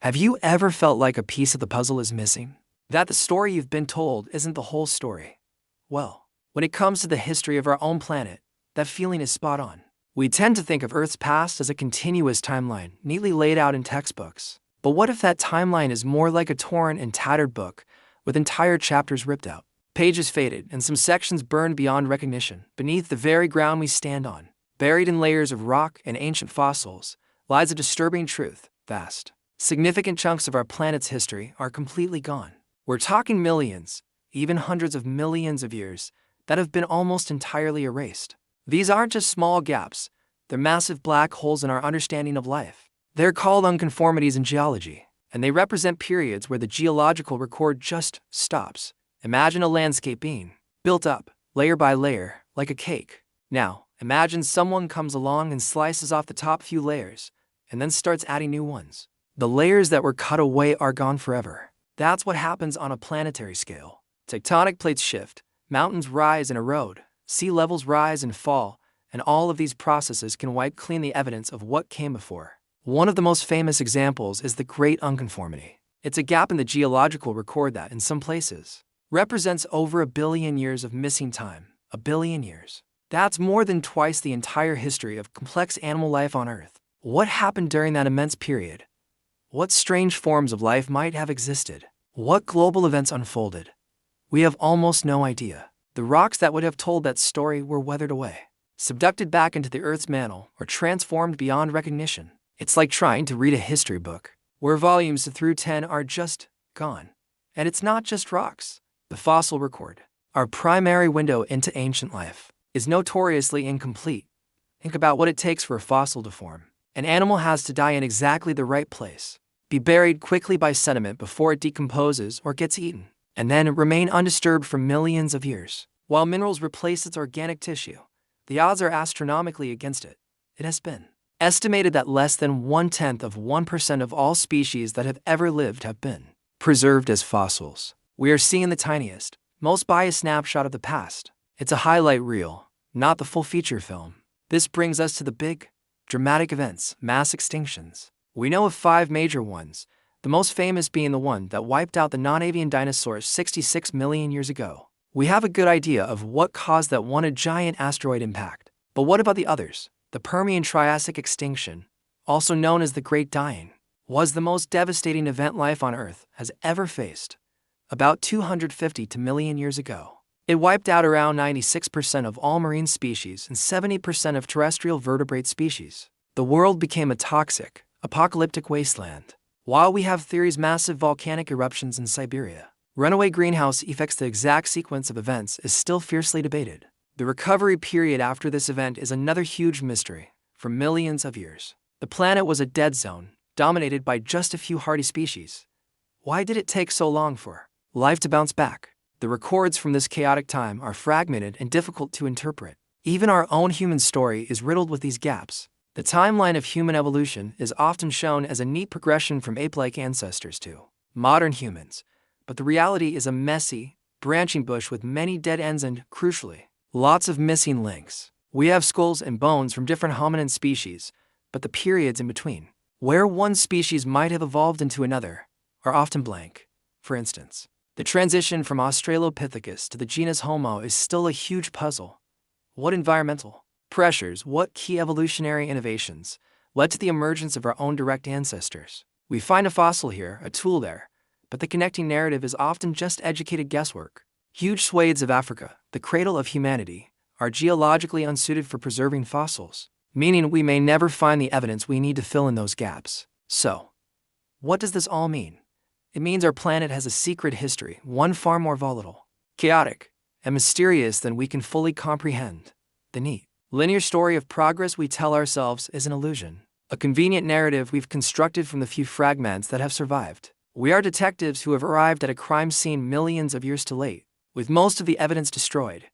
Have you ever felt like a piece of the puzzle is missing? That the story you've been told isn't the whole story? Well, when it comes to the history of our own planet, that feeling is spot on. We tend to think of Earth's past as a continuous timeline, neatly laid out in textbooks. But what if that timeline is more like a torn and tattered book, with entire chapters ripped out, pages faded, and some sections burned beyond recognition? Beneath the very ground we stand on, buried in layers of rock and ancient fossils, lies a disturbing truth: vast, significant chunks of our planet's history are completely gone. We're talking millions, even hundreds of millions of years, that have been almost entirely erased. These aren't just small gaps, they're massive black holes in our understanding of life. They're called unconformities in geology, and they represent periods where the geological record just stops. Imagine a landscape being built up, layer by layer, like a cake. Now, imagine someone comes along and slices off the top few layers, and then starts adding new ones. The layers that were cut away are gone forever. That's what happens on a planetary scale. Tectonic plates shift, mountains rise and erode, sea levels rise and fall, and all of these processes can wipe clean the evidence of what came before. One of the most famous examples is the Great Unconformity. It's a gap in the geological record that, in some places, represents over 1 billion years of missing time. 1 billion years. That's more than twice the entire history of complex animal life on Earth. What happened during that immense period? What strange forms of life might have existed? What global events unfolded? We have almost no idea. The rocks that would have told that story were weathered away, subducted back into the Earth's mantle, or transformed beyond recognition. It's like trying to read a history book, where volumes through 10 are just gone. And it's not just rocks. The fossil record, our primary window into ancient life, is notoriously incomplete. Think about what it takes for a fossil to form. An animal has to die in exactly the right place, be buried quickly by sediment before it decomposes or gets eaten, and then remain undisturbed for millions of years. While minerals replace its organic tissue, the odds are astronomically against it. It has been estimated that less than 0.1% of all species that have ever lived have been preserved as fossils. We are seeing the tiniest, most biased snapshot of the past. It's a highlight reel, not the full feature film. This brings us to the big, dramatic events: mass extinctions. We know of 5 major ones, the most famous being the one that wiped out the non-avian dinosaurs 66 million years ago. We have a good idea of what caused that one: a giant asteroid impact. But what about the others? The Permian-Triassic extinction, also known as the Great Dying, was the most devastating event life on Earth has ever faced. About 250 million years ago, it wiped out around 96% of all marine species and 70% of terrestrial vertebrate species. The world became a toxic, apocalyptic wasteland. While we have theories massive volcanic eruptions in Siberia, runaway greenhouse effects, the exact sequence of events is still fiercely debated. The recovery period after this event is another huge mystery. For millions of years, the planet was a dead zone, dominated by just a few hardy species. Why did it take so long for life to bounce back? The records from this chaotic time are fragmented and difficult to interpret. Even our own human story is riddled with these gaps. The timeline of human evolution is often shown as a neat progression from ape-like ancestors to modern humans, but the reality is a messy, branching bush with many dead ends and, crucially, lots of missing links. We have skulls and bones from different hominin species, but the periods in between, where one species might have evolved into another, are often blank. For instance, the transition from Australopithecus to the genus Homo is still a huge puzzle. What environmental pressures, what key evolutionary innovations led to the emergence of our own direct ancestors? We find a fossil here, a tool there, but the connecting narrative is often just educated guesswork. Huge swathes of Africa, the cradle of humanity, are geologically unsuited for preserving fossils, meaning we may never find the evidence we need to fill in those gaps. So, what does this all mean? It means our planet has a secret history, one far more volatile, chaotic, and mysterious than we can fully comprehend. The neat, linear story of progress we tell ourselves is an illusion, a convenient narrative we've constructed from the few fragments that have survived. We are detectives who have arrived at a crime scene millions of years too late, with most of the evidence destroyed.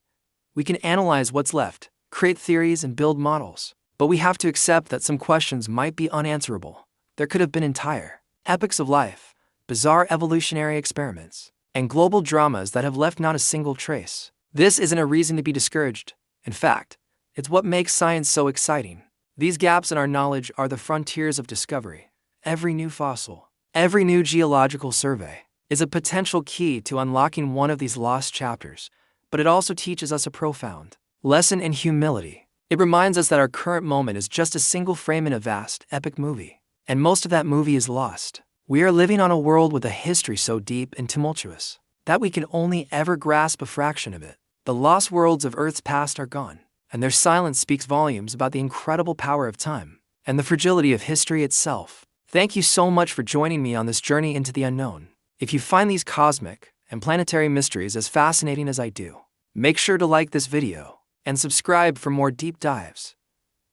We can analyze what's left, create theories, and build models, but we have to accept that some questions might be unanswerable. There could have been entire epochs of life, bizarre evolutionary experiments, and global dramas that have left not a single trace. This isn't a reason to be discouraged. In fact, it's what makes science so exciting. These gaps in our knowledge are the frontiers of discovery. Every new fossil, Every new geological survey is a potential key to unlocking one of these lost chapters, but it also teaches us a profound lesson in humility. It reminds us that our current moment is just a single frame in a vast, epic movie, and most of that movie is lost. We are living on a world with a history so deep and tumultuous that we can only ever grasp a fraction of it. The lost worlds of Earth's past are gone, and their silence speaks volumes about the incredible power of time and the fragility of history itself. Thank you so much for joining me on this journey into the unknown. If you find these cosmic and planetary mysteries as fascinating as I do, make sure to like this video and subscribe for more deep dives.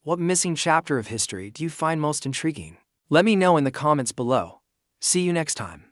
What missing chapter of history do you find most intriguing? Let me know in the comments below. See you next time.